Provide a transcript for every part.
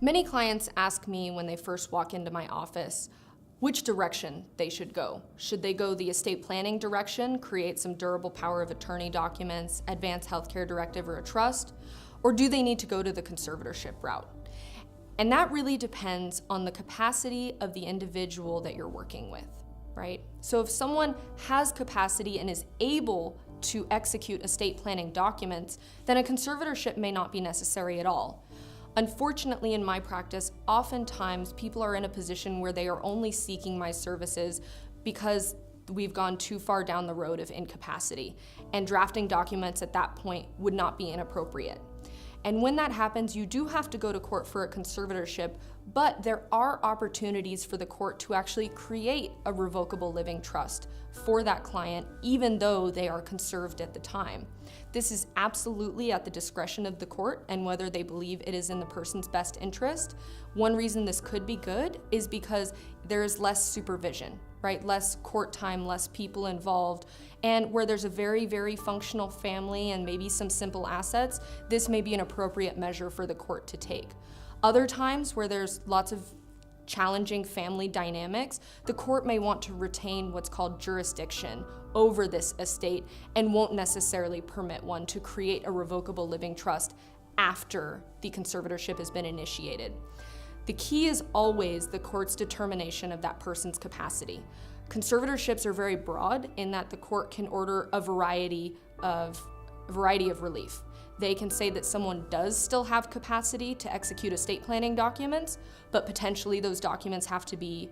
Many clients ask me when they first walk into my office which direction they should go. Should they go the estate planning direction, create some durable power of attorney documents, advance healthcare directive, or a trust, or do they need to go to the conservatorship route? And that really depends on the capacity of the individual that you're working with, right? So if someone has capacity and is able to execute estate planning documents, then a conservatorship may not be necessary at all. Unfortunately, in my practice, oftentimes people are in a position where they are only seeking my services because we've gone too far down the road of incapacity, and drafting documents at that point would not be inappropriate. And when that happens, you do have to go to court for a conservatorship, but there are opportunities for the court to actually create a revocable living trust for that client, even though they are conserved at the time. This is absolutely at the discretion of the court and whether they believe it is in the person's best interest. One reason this could be good is because there is less supervision, right? Less court time, less people involved. And where there's a very, very functional family and maybe some simple assets, this may be an appropriate measure for the court to take. Other times where there's lots of challenging family dynamics, the court may want to retain what's called jurisdiction over this estate and won't necessarily permit one to create a revocable living trust after the conservatorship has been initiated. The key is always the court's determination of that person's capacity. Conservatorships are very broad in that the court can order a variety of relief. They can say that someone does still have capacity to execute estate planning documents, but potentially those documents have to be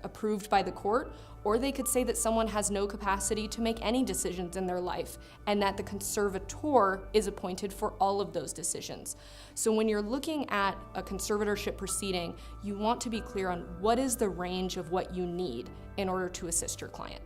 approved by the court, or they could say that someone has no capacity to make any decisions in their life and that the conservator is appointed for all of those decisions. So when you're looking at a conservatorship proceeding, you want to be clear on what is the range of what you need in order to assist your client.